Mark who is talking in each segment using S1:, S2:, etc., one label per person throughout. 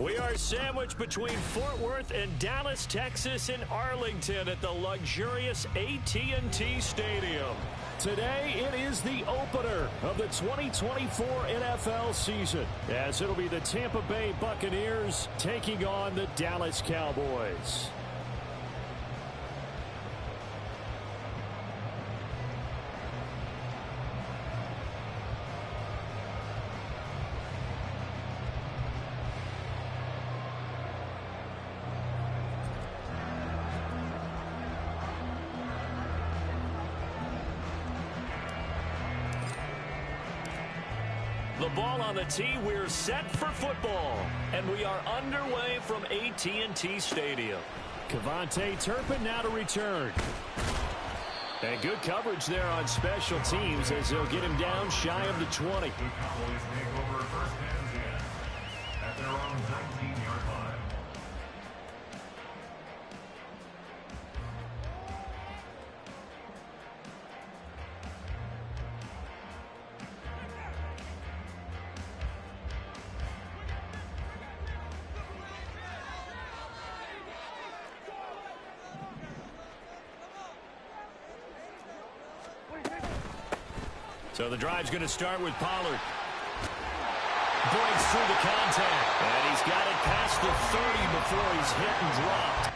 S1: We are sandwiched between Fort Worth and Dallas, Texas, and Arlington at the luxurious AT&T Stadium. Today, it is the opener of the 2024 NFL season, as it'll be the Tampa Bay Buccaneers taking on the Dallas Cowboys. The ball on the tee, we're set for football, and we are underway from AT&T Stadium. KaVontae Turpin now to return. And good coverage there on special teams as they'll get him down shy of the 20.
S2: The Cowboys take over first and 10 at their own 19-yard line.
S1: So the drive's going to start with Pollard. Breaks through the contact. And he's got it past the 30 before he's hit and dropped.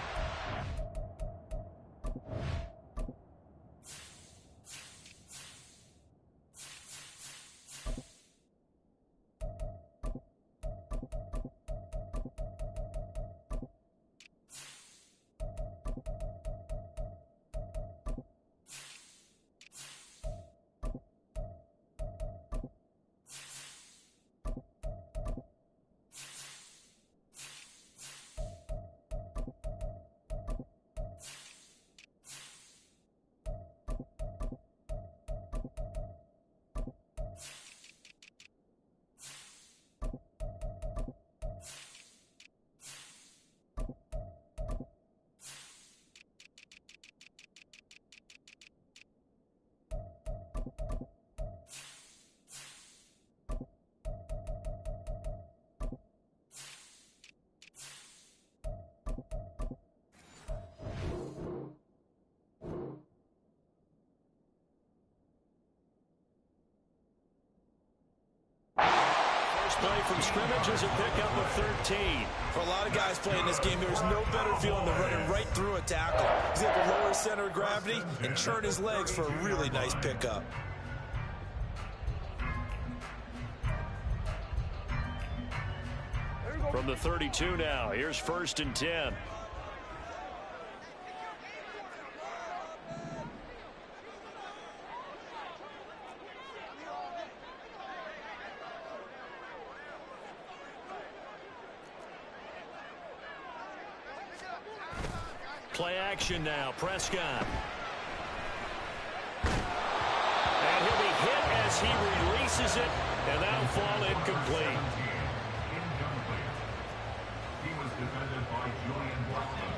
S1: Play from scrimmage is a pickup of 13.
S3: For a lot of guys playing this game, there's no better feeling than running right through a tackle. He's able to lower his center of gravity and churn his legs for a really nice pickup.
S1: From the 32 now, here's first and 10. Play action now, Prescott. And he'll be hit as he releases it, and that'll fall incomplete.
S2: He was defended by Julian Blackman.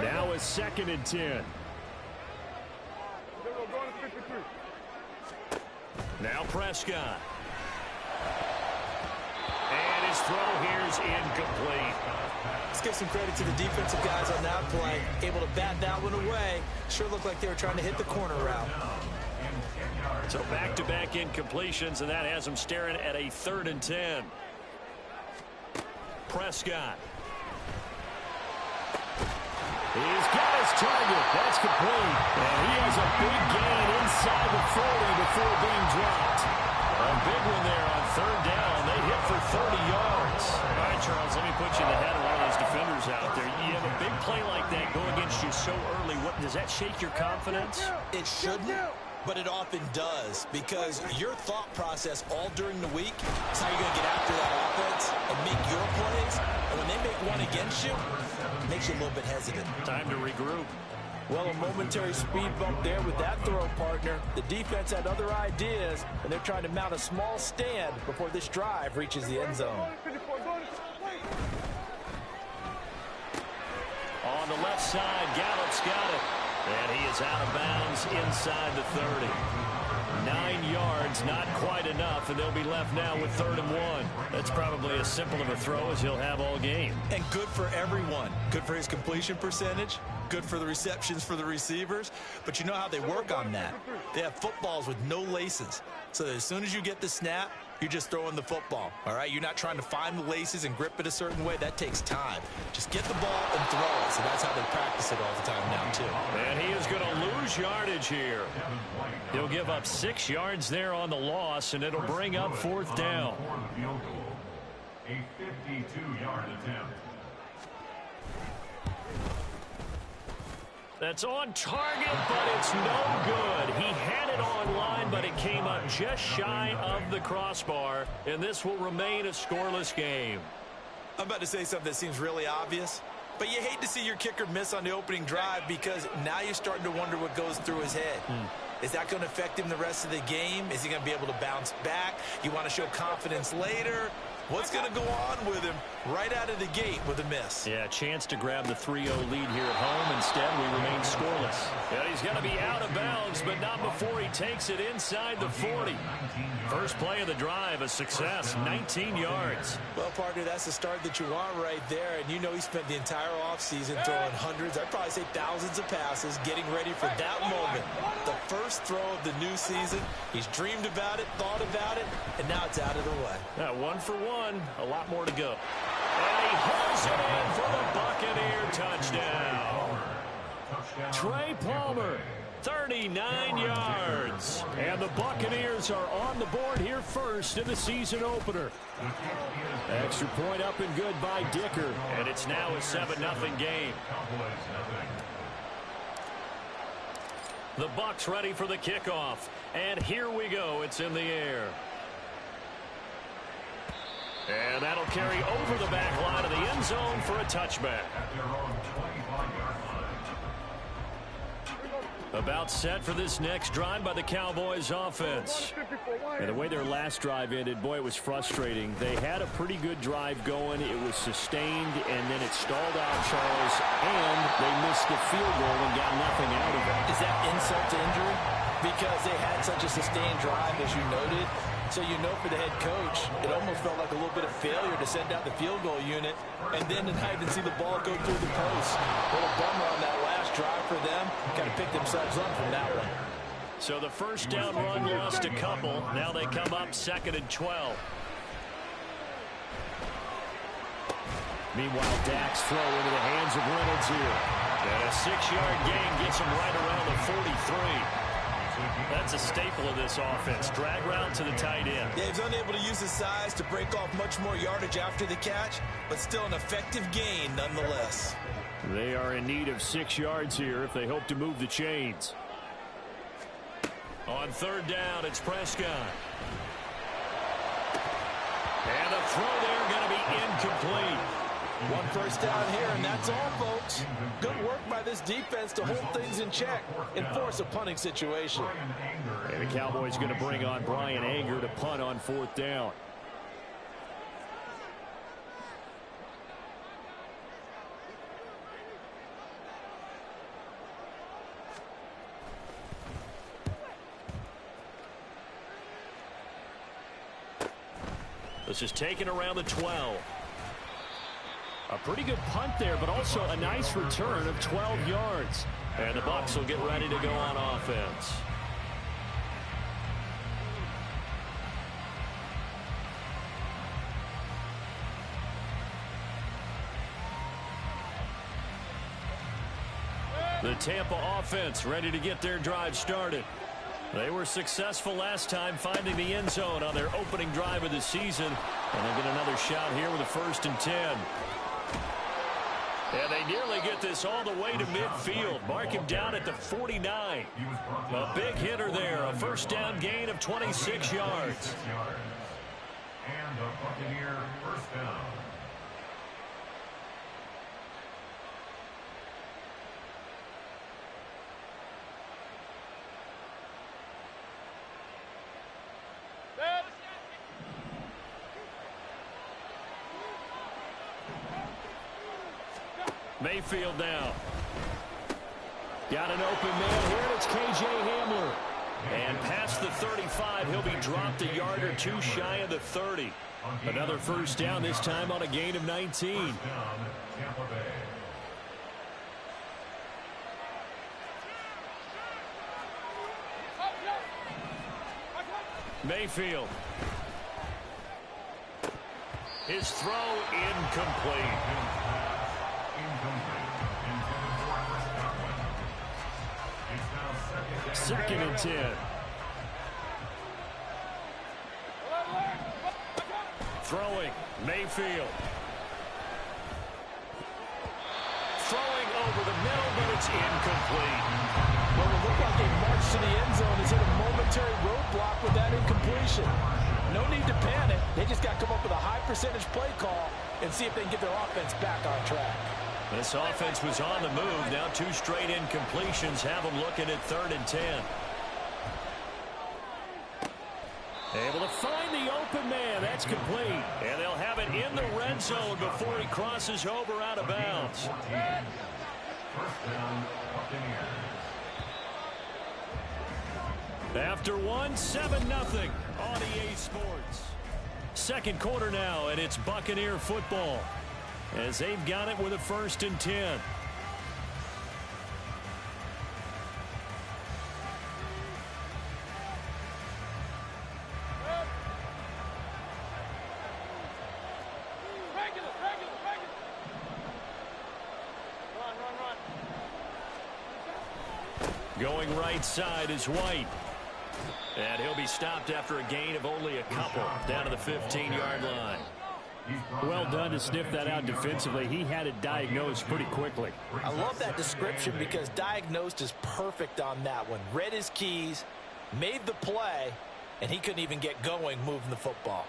S1: Now a second and 10. Now Prescott. And his throw here is incomplete.
S3: Let's give some credit to the defensive guys on that play. Able to bat that one away. Sure looked like they were trying to hit the corner route.
S1: So back-to-back incompletions, and that has him staring at a 3rd and 10. Prescott. He's got his target. That's complete. And he has a big gain inside the 40 before being dropped. A big one there on 3rd down. They hit for 30 yards. All right, Charles, let me put you in the head of one of those defenders out there. You have a big play like that go against you so early. Does that shake your confidence?
S3: It shouldn't, but it often does, because your thought process all during the week is how you're going to get after that offense and make your plays. And when they make one against you, it makes you a little bit hesitant.
S1: Time to regroup.
S3: Well, a momentary speed bump there with that throw, partner. The defense had other ideas, and they're trying to mount a small stand before this drive reaches the end zone.
S1: on the left side. Gallup's got it. And he is out of bounds inside the 30. 9 yards, not quite enough, and they'll be left now with 3rd and 1. That's probably as simple of a throw as he'll have all game.
S3: And good for everyone. Good for his completion percentage. Good for the receptions for the receivers. But you know how they work on that. They have footballs with no laces. So that as soon as you get the snap, you're just throwing the football. All right? You're not trying to find the laces and grip it a certain way. That takes time. Just get the ball and throw it. So that's how they practice it all the time now, too.
S1: And he is going to lose yardage here. He'll give up 6 yards there on the loss, and it'll bring up 4th down.
S2: A 52-yard attempt.
S1: That's on target, but it's no good. He had it on line, but it came up just shy of the crossbar, and this will remain a scoreless game.
S3: I'm about to say something that seems really obvious, but you hate to see your kicker miss on the opening drive because now you're starting to wonder what goes through his head. Is that going to affect him the rest of the game? Is he going to be able to bounce back? You want to show confidence later? What's going to go on with him right out of the gate with a miss?
S1: Yeah, a chance to grab the 3-0 lead here at home. Instead, we remain scoreless. Yeah, he's going to be out of bounds, but not before he takes it inside the 40. First play of the drive, a success, 19 yards.
S3: Well, partner, that's the start that you want right there. And you know he spent the entire offseason throwing hundreds, I'd probably say thousands of passes, getting ready for that moment. The first throw of the new season. He's dreamed about it, thought about it, and now it's out of the way.
S1: Yeah, 1 for 1. A lot more to go. And he hauls it in for the Buccaneer touchdown. Trey Palmer, 39 yards. And the Buccaneers are on the board here first in the season opener. Extra point up and good by Dicker. And it's now a 7-0 game. The Bucs ready for the kickoff. And here we go. It's in the air. And that'll carry over the back line of the end zone for a touchback. About set for this next drive by the Cowboys offense. And the way their last drive ended, boy, it was frustrating. They had a pretty good drive going. It was sustained, and then it stalled out, Charles, and they missed the field goal and got nothing out of it.
S3: Is that insult to injury? Because they had such a sustained drive, as you noted. So you know for the head coach, it almost felt like a little bit of failure to send out the field goal unit and then not even see the ball go through the post. What a bummer on that last drive for them. Kind of picked themselves up from that one.
S1: So the first down run lost a couple. Now they come up 2nd and 12. Meanwhile, Dak's throw into the hands of Reynolds here. And a 6-yard gain gets him right around the 43. That's a staple of this offense. Drag route to the tight end.
S3: Yeah, he's unable to use his size to break off much more yardage after the catch, but still an effective gain nonetheless.
S1: They are in need of 6 yards here if they hope to move the chains. On 3rd down, it's Prescott. And the throw there going to be incomplete.
S3: 1 first down here, and that's all, folks. Good work by this defense to hold things in check and force a punting situation.
S1: And the Cowboys going to bring on Brian Anger to punt on 4th down. This is taken around the 12. A pretty good punt there, but also a nice return of 12 yards. And the Bucs will get ready to go on offense. The Tampa offense ready to get their drive started. They were successful last time finding the end zone on their opening drive of the season. And they'll get another shot here with a 1st and 10. And they nearly get this all the way to midfield. Mark him down at the 49. A big hitter there. A first down gain of 26 yards.
S2: And a Buccaneer first down.
S1: Mayfield now. Got an open man here, and it's K.J. Hamler. And past the 35, he'll be dropped a yard or two shy of the 30. Another first down, this time on a gain of 19. Mayfield. His throw incomplete. Second and 10. Throwing, Mayfield. Throwing over the middle, but it's incomplete.
S3: Well, it looked like they marched to the end zone. Is it a momentary roadblock with that incompletion? No need to panic. They just got to come up with a high percentage play call and see if they can get their offense back on track.
S1: This offense was on the move. Now 2 straight incompletions have them looking at 3rd and 10. Able to find the open man. That's complete. And they'll have it in the red zone before he crosses over out of bounds. After 7-0 on EA Sports. Second quarter now, and it's Buccaneer football, as they've got it with a 1st and 10. Going right side is White. And he'll be stopped after a gain of only a couple, down to the 15-yard line. Well done to sniff that out defensively. He had it diagnosed pretty quickly.
S3: I love that description because diagnosed is perfect on that one. Read his keys, made the play, and he couldn't even get going moving the football.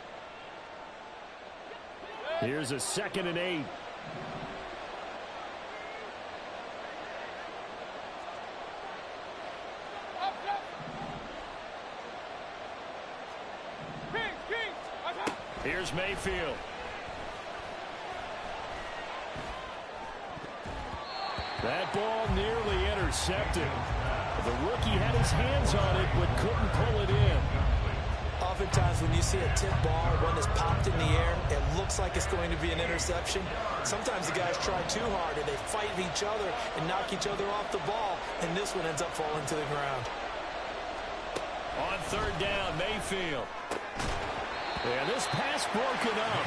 S1: Here's a 2nd and 8. Here's Mayfield. That ball nearly intercepted. The rookie had his hands on it but couldn't pull it in.
S3: Oftentimes when you see a tip ball, one that's popped in the air, it looks like it's going to be an interception. Sometimes the guys try too hard and they fight each other and knock each other off the ball, and this one ends up falling to the ground.
S1: On 3rd down, Mayfield. And this pass broken up.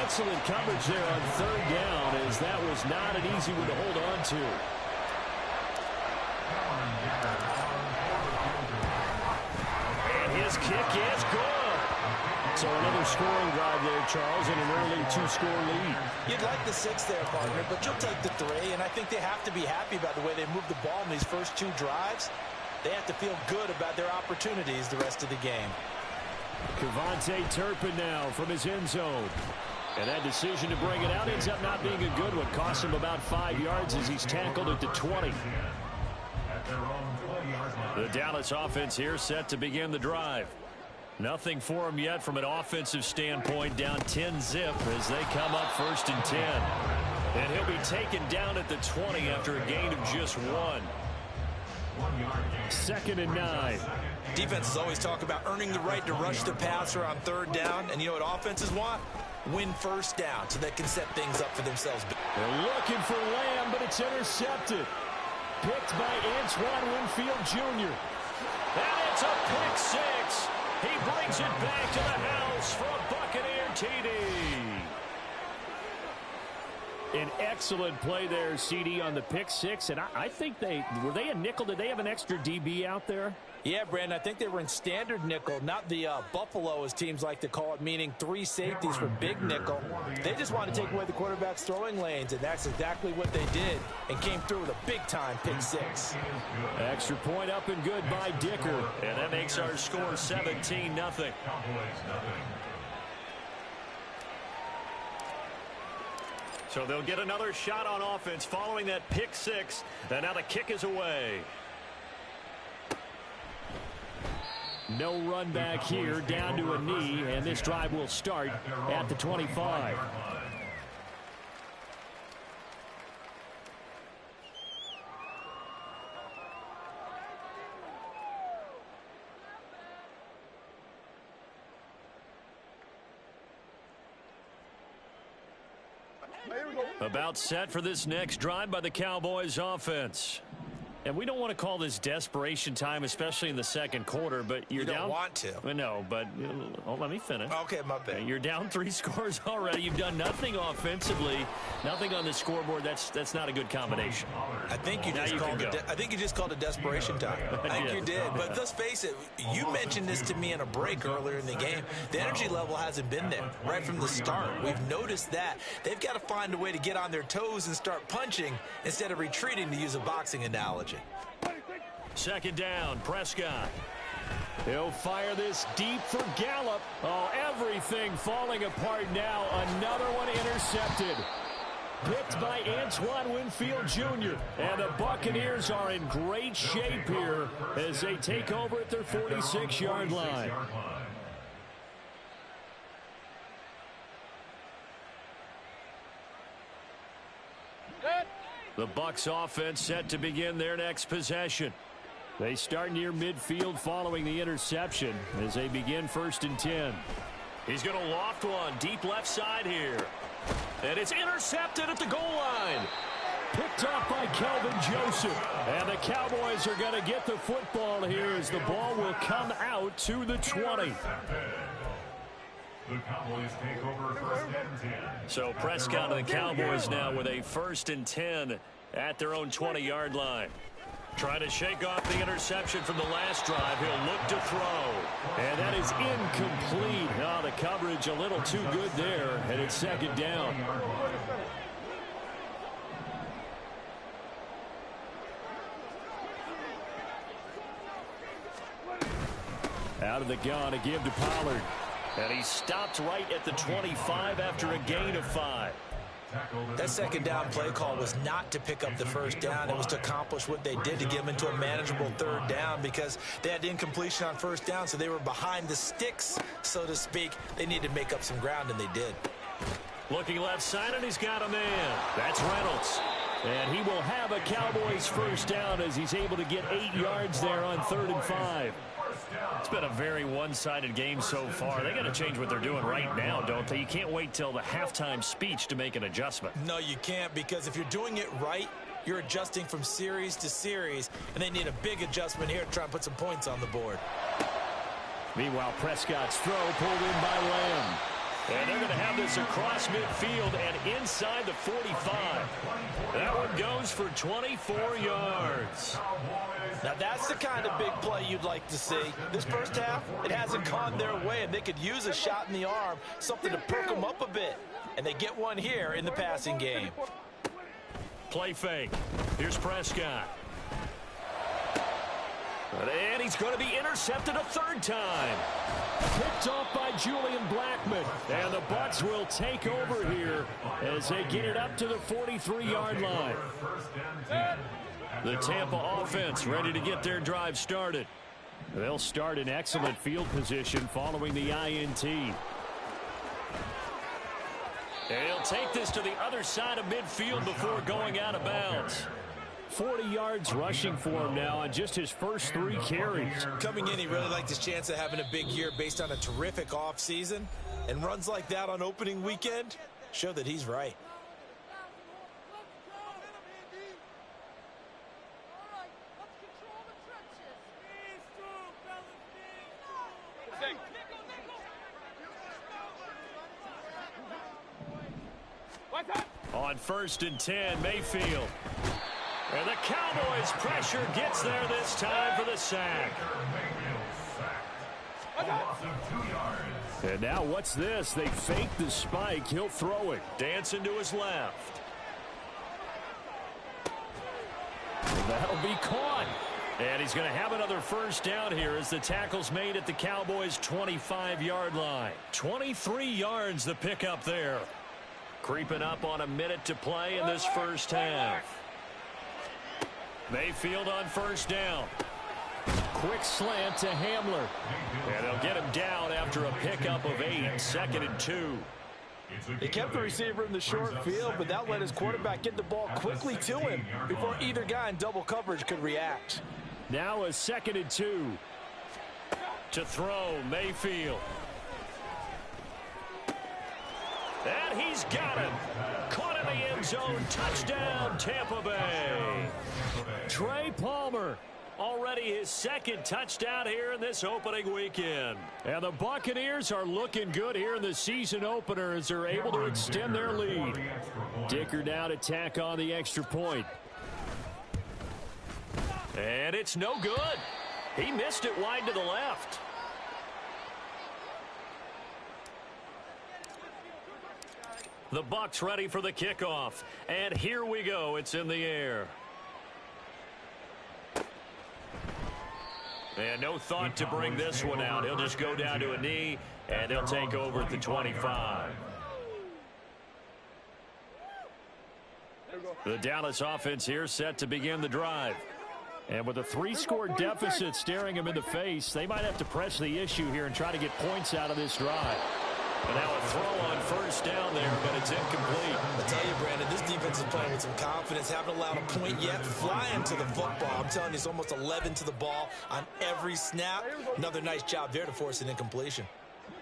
S1: Excellent coverage there on 3rd down, as that was not an easy one to hold on to. And his kick is good. So another scoring drive there, Charles, and an early 2-score lead.
S3: You'd like the 6 there, partner, but you'll take the 3, and I think they have to be happy about the way they moved the ball in these first 2 drives. They have to feel good about their opportunities the rest of the game.
S1: KaVontae Turpin now from his end zone. And that decision to bring it out ends up not being a good one. Costs him about 5 yards as he's tackled at the 20. The Dallas offense here set to begin the drive. Nothing for him yet from an offensive standpoint. Down 10-zip as they come up 1st and 10. And he'll be taken down at the 20 after a gain of just 1. 2nd and 9.
S3: Defenses always talk about earning the right to rush the passer on 3rd down. And you know what offenses want? Win 1st down so they can set things up for themselves.
S1: They're looking for Lamb, but it's intercepted. Picked by Antoine Winfield Jr. And it's a pick 6. He brings it back to the house for a Buccaneer TD. An excellent play there, CD, on the pick 6. And I think were they a nickel? Did they have an extra DB out there?
S3: Yeah, Brandon, I think they were in standard nickel, not the Buffalo, as teams like to call it, meaning 3 safeties for big nickel. They just want to take away the quarterback's throwing lanes, and that's exactly what they did, and came through with a big-time pick 6.
S1: Extra point up and good by Dicker, and that makes our score 17-0. So they'll get another shot on offense following that pick 6, and now the kick is away. No run back here, down to a knee, and this drive will start at the 25. About set for this next drive by the Cowboys offense. And we don't want to call this desperation time, especially in the second quarter, but you're
S3: down.
S1: You
S3: don't want to.
S1: No, but let me finish.
S3: Okay, my bad.
S1: You're down 3 scores already. You've done nothing offensively, nothing on the scoreboard. That's not a good combination.
S3: I think you just called it desperation time. I think you did. But let's face it, you mentioned this to me in a break earlier in the game. The energy level hasn't been there right from the start. We've noticed that. They've got to find a way to get on their toes and start punching instead of retreating, to use a boxing analogy.
S1: Second down, Prescott. He'll fire this deep for Gallup. Oh, everything falling apart now. Another one intercepted. Picked by Antoine Winfield Jr. And the Buccaneers are in great shape here as they take over at their 46-yard line. The Bucs offense set to begin their next possession. They start near midfield following the interception as they begin 1st and 10. He's going to loft one deep left side here. And it's intercepted at the goal line. Picked off by Kelvin Joseph. And the Cowboys are going to get the football here as the ball will come out to the 20.
S2: The Cowboys take over 1st and 10.
S1: So Prescott and the Cowboys now with a 1st and 10 at their own 20-yard line. Trying to shake off the interception from the last drive. He'll look to throw. And that is incomplete. Oh, the coverage a little too good there, and it's 2nd down. Out of the gun, a give to Pollard. And he stopped right at the 25 after a gain of 5.
S3: That 2nd down play call was not to pick up the 1st down. It was to accomplish what they did, to get them into a manageable 3rd down, because they had incompletion on 1st down, so they were behind the sticks, so to speak. They needed to make up some ground, and they did.
S1: Looking left side, and he's got a man. That's Reynolds. And he will have a Cowboys 1st down as he's able to get 8 yards there on 3rd and 5. It's been a very one-sided game so far. They got to change what they're doing right now, don't they? You can't wait till the halftime speech to make an adjustment.
S3: No, you can't, because if you're doing it right, you're adjusting from series to series, and they need a big adjustment here to try and put some points on the board.
S1: Meanwhile, Prescott's throw pulled in by Lamb. And they're going to have this across midfield and inside the 45. That one goes for 24 yards.
S3: Now, that's the kind of big play you'd like to see. This first half, it hasn't gone their way, and they could use a shot in the arm, something to perk them up a bit. And they get one here in the passing game.
S1: Play fake. Here's Prescott. And he's going to be intercepted a 3rd time. Picked off by Julian Blackmon. And the Bucs will take over here as they get it up to the 43-yard line. The Tampa offense ready to get their drive started. They'll start in excellent field position following the INT. And he'll take this to the other side of midfield before going out of bounds. 40 yards rushing for him now on just his first 3 carries.
S3: Coming in, he really liked his chance of having a big year based on a terrific offseason. And runs like that on opening weekend show that he's right.
S1: On 1st and 10, Mayfield. And the Cowboys' pressure gets there this time for the sack. And now what's this? They fake the spike. He'll throw it. Dancing to his left. That'll be caught. And he's going to have another 1st down here as the tackle's made at the Cowboys' 25-yard line. 23 yards the pickup there. Creeping up on a minute to play in this first half. Mayfield on 1st down. Quick slant to Hamler. And they'll get him down after a pickup of 8. 2nd and 2.
S3: He kept the receiver in the short field, but that let his quarterback get the ball quickly to him before either guy in double coverage could react.
S1: Now a 2nd and 2. To throw, Mayfield. And he's got it. Caught in the end zone. Touchdown, Tampa Bay. Trey Palmer. Already his second touchdown here in this opening weekend. And the Buccaneers are looking good here in the season opener as they're able to extend their lead. Dicker now to tack on the extra point. And it's no good. He missed it wide to the left. The Bucs ready for the kickoff. And here we go. It's in the air. And no thought to bring this one out. He'll just go down to a knee, and they'll take over at the 25. The Dallas offense here set to begin the drive. And with a 3-score deficit staring them in the face, they might have to press the issue here and try to get points out of this drive. And now a throw on first down there, but it's incomplete.
S3: I tell you, Brandon, this defense is playing with some confidence. Haven't allowed a point yet. Flying to the football. I'm telling you, it's almost 11 to the ball on every snap. Another nice job there to force an incompletion.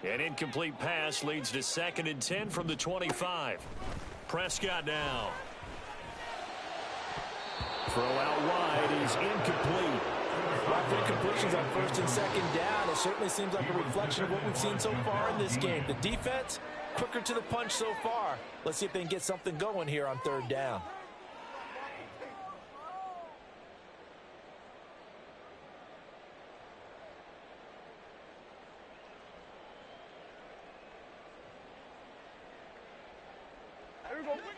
S1: An incomplete pass leads to 2nd and 10 from the 25. Prescott now. Throw out wide is incomplete.
S3: After incompletions on 1st and 2nd down, it certainly seems like a reflection of what we've seen so far in this game. The defense, quicker to the punch so far. Let's see if they can get something going here on 3rd down.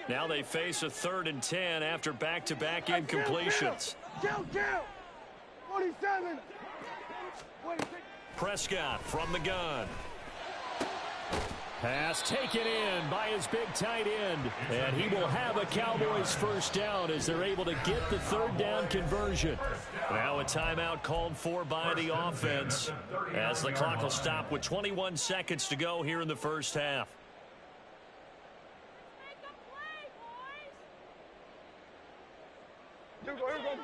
S1: Now they face a 3rd and 10 after back-to-back incompletions.
S4: Count! 47!
S1: Prescott from the gun. Pass taken in by his big tight end. And he will have a Cowboys first down as they're able to get the 3rd down conversion. Now a timeout called for by the offense as the clock will stop with 21 seconds to go here in the first half.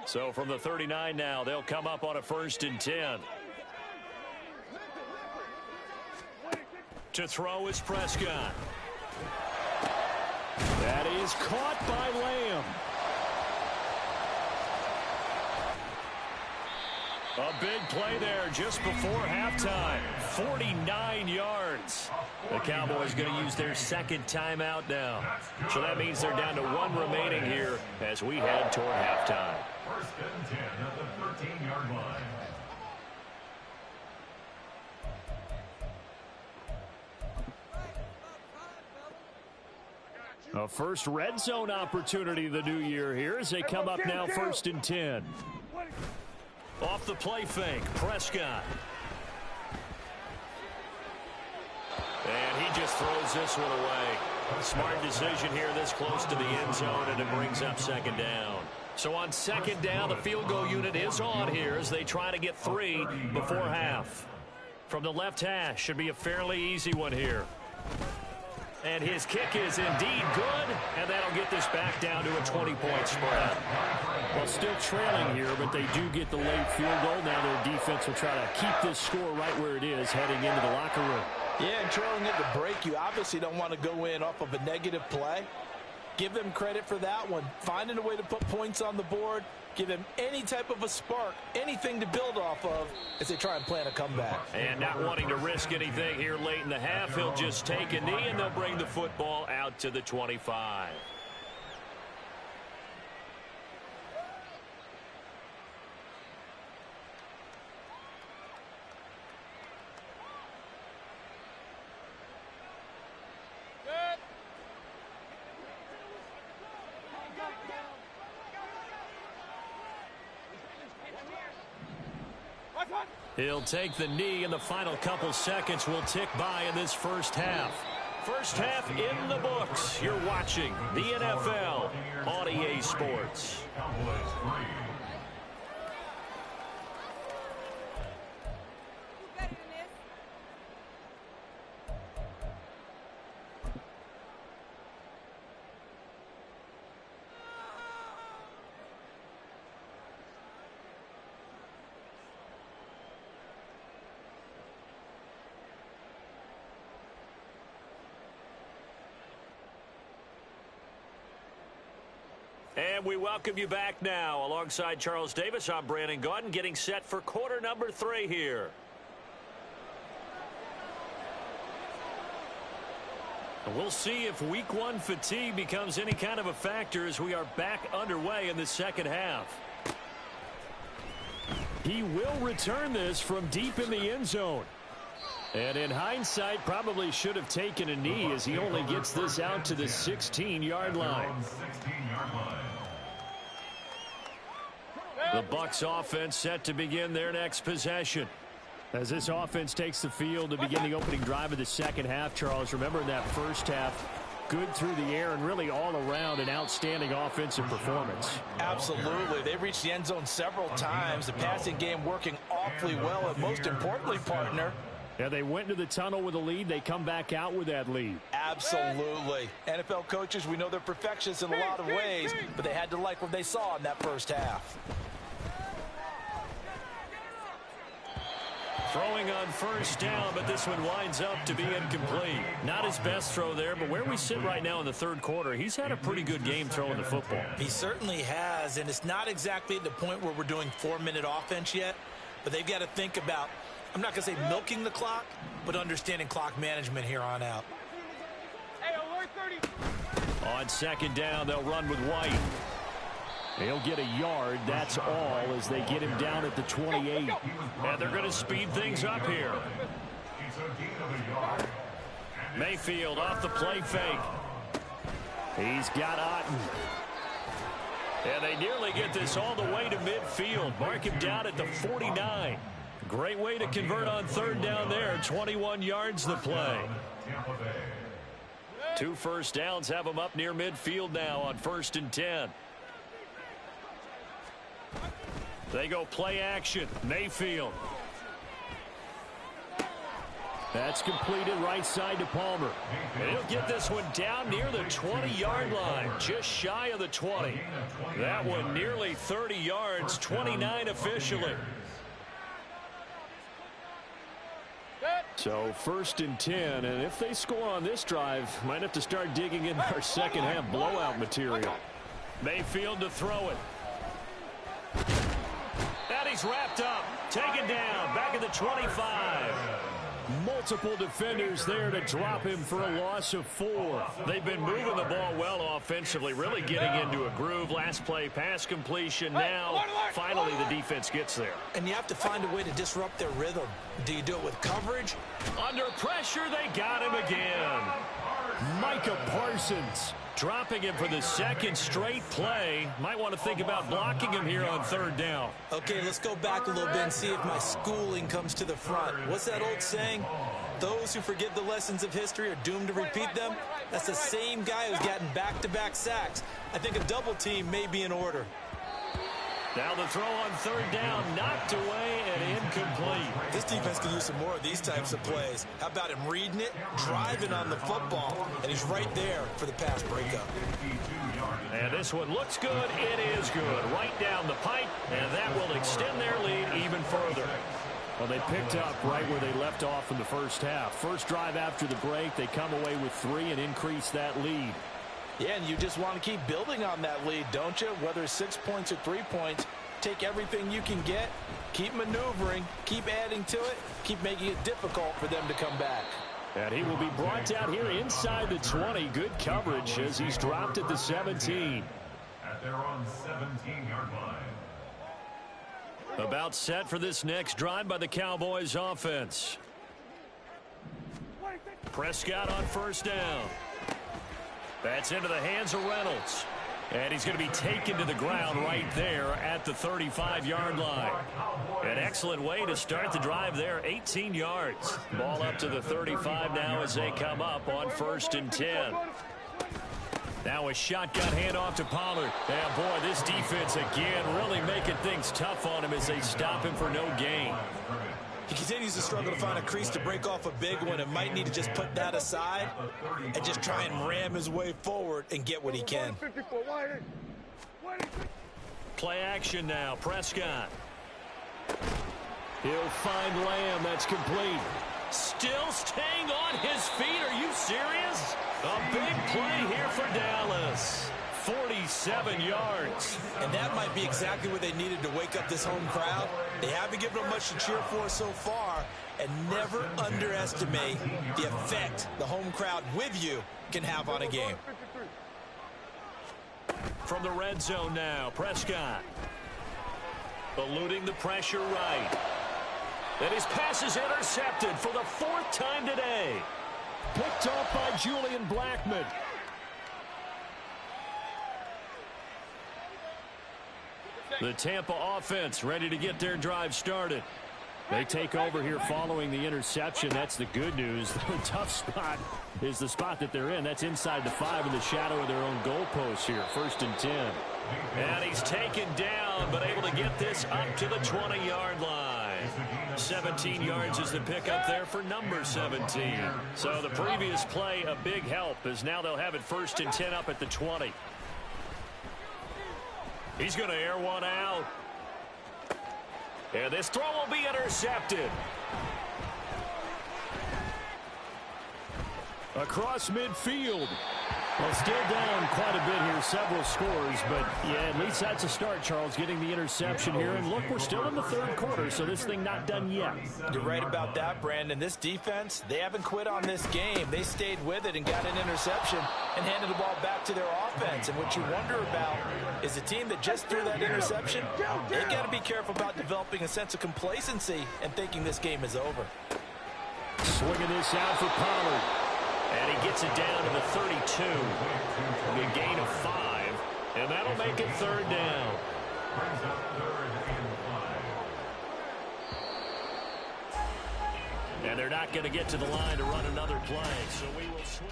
S1: So from the 39 now, they'll come up on a 1st and 10. To throw is Prescott. That is caught by Lamb. A big play there just before halftime. 49 yards. The Cowboys going to use their 2nd timeout now. So that means they're down to 1 remaining here as we head toward halftime.
S2: 1st and 10 at the 13-yard line.
S1: A first red zone opportunity the new year here as they come up now 1st and 10. Off the play fake, Prescott. And he just throws this one away. Smart decision here this close to the end zone, and it brings up 2nd down. So on 2nd down, the field goal unit is on here as they try to get 3 before half. From the left hash, should be a fairly easy one here. And his kick is indeed good, and that'll get this back down to a 20-point spread. Well, still trailing here, but they do get the late field goal. Now their defense will try to keep this score right where it is heading into the locker room.
S3: Yeah, and trailing at the break, you obviously don't want to go in off of a negative play. Give them credit for that one. Finding a way to put points on the board, give them any type of a spark, anything to build off of as they try and plan a comeback.
S1: And not wanting to risk anything here late in the half, he'll just take a knee and they'll bring the football out to the 25. He'll take the knee, and the final couple seconds will tick by in this first half. First half in the books. You're watching the NFL on EA Sports. And we welcome you back now. Alongside Charles Davis, I'm Brandon Gaudin, getting set for quarter number 3 here. We'll see if week 1 fatigue becomes any kind of a factor as we are back underway in the second half. He will return this from deep in the end zone. And in hindsight, probably should have taken a knee as he only gets this out to the 16-yard line. The Bucs offense set to begin their next possession. As this offense takes the field to begin the opening drive of the second half, Charles, remember in that first half, good through the air and really all around an outstanding offensive performance.
S3: Absolutely. They've reached the end zone several times. The passing game working awfully well, and most importantly, partner,
S1: yeah, they went into the tunnel with a lead. They come back out with that lead.
S3: Absolutely. NFL coaches, we know they're perfectionists in a lot of ways, but they had to like what they saw in that first half.
S1: Throwing on first down, but this one winds up to be incomplete. Not his best throw there, but where we sit right now in the third quarter, he's had a pretty good game throwing the football.
S3: He certainly has, and it's not exactly at the point where we're doing 4-minute offense yet, but they've got to think about, I'm not going to say milking the clock, but understanding clock management here on out.
S1: On second down, they'll run with White. He'll get a yard, that's all, as they get him down at the 28. And they're going to speed things up here. Mayfield off the play fake. He's got Otten. And they nearly get this all the way to midfield. Mark him down at the 49. Great way to convert on third down there. 21 yards the play. 2 first downs have them up near midfield now on 1st and 10. They go play action. Mayfield. That's completed right side to Palmer. And he'll get this one down near the 20-yard line, just shy of the 20. That one nearly 30 yards, 29 officially. So 1st and 10, and if they score on this drive, might have to start digging in our second half blowout material. Mayfield to throw it. And he's wrapped up, taken down, back at the 25. Multiple defenders there to drop him for a loss of 4. They've been moving the ball well offensively, really getting into a groove. Last play, pass completion. Now, finally, the defense gets there.
S3: And you have to find a way to disrupt their rhythm. Do you do it with coverage?
S1: Under pressure, they got him again. Micah Parsons dropping him for the 2nd straight play. Might want to think about blocking him here on 3rd down.
S3: Okay, let's go back a little bit and see if my schooling comes to the front. What's that old saying? Those who forget the lessons of history are doomed to repeat them. That's the same guy who's gotten back-to-back sacks. I think a double team may be in order.
S1: Now the throw on 3rd down, knocked away and incomplete.
S3: This defense can use some more of these types of plays. How about him reading it, driving on the football, and he's right there for the pass breakup.
S1: And this one looks good. It is good. Right down the pipe, and that will extend their lead even further. Well, they picked up right where they left off in the first half. First drive after the break, they come away with 3 and increase that lead.
S3: Yeah, and you just want to keep building on that lead, don't you? Whether it's 6 points or 3 points, take everything you can get, keep maneuvering, keep adding to it, keep making it difficult for them to come back.
S1: And he will be brought down here inside the 20. Good coverage as he's dropped at the 17.
S2: At their own 17-yard line.
S1: About set for this next drive by the Cowboys offense. Prescott on 1st down. That's into the hands of Reynolds. And he's going to be taken to the ground right there at the 35-yard line. An excellent way to start the drive there, 18 yards. Ball up to the 35 now as they come up on 1st and 10. Now a shotgun handoff to Pollard. And boy, this defense again really making things tough on him as they stop him for no gain.
S3: He continues to struggle to find a crease to break off a big one and might need to just put that aside and just try and ram his way forward and get what he can.
S1: Play action now, Prescott. He'll find Lamb, that's complete. Still staying on his feet, are you serious? A big play here for Dallas. 47 yards.
S3: And that might be exactly what they needed to wake up this home crowd. They haven't given them much to cheer for so far, and never underestimate the effect the home crowd with you can have on a game.
S1: From the red zone now, Prescott. Eluding the pressure right. And his pass is intercepted for the 4th time today. Picked off by Julian Blackmon. The Tampa offense ready to get their drive started. They take over here following the interception. That's the good news. The tough spot is the spot that they're in. That's inside the 5 in the shadow of their own goalpost here. 1st and 10. And he's taken down, but able to get this up to the 20-yard line. 17 yards is the pickup there for number 17. So the previous play, a big help, as now they'll have it 1st and 10 up at the 20. He's going to air one out. And this throw will be intercepted. Across midfield. Well, still down quite a bit here, several scores, but yeah, at least that's a start, Charles, getting the interception here. And look, we're still in the 3rd quarter, so this thing not done yet.
S3: You're right about that, Brandon. This defense, they haven't quit on this game. They stayed with it and got an interception and handed the ball back to their offense. And what you wonder about is a team that just threw that interception, they got to be careful about developing a sense of complacency and thinking this game is over.
S1: Swinging this out for Pollard. And he gets it down to the 32. A gain of 5. And that'll make it 3rd down. And they're not going to get to the line to run another play. So we will switch.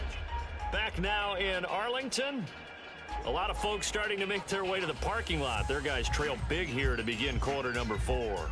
S1: Back now in Arlington. A lot of folks starting to make their way to the parking lot. Their guys trail big here to begin quarter number 4.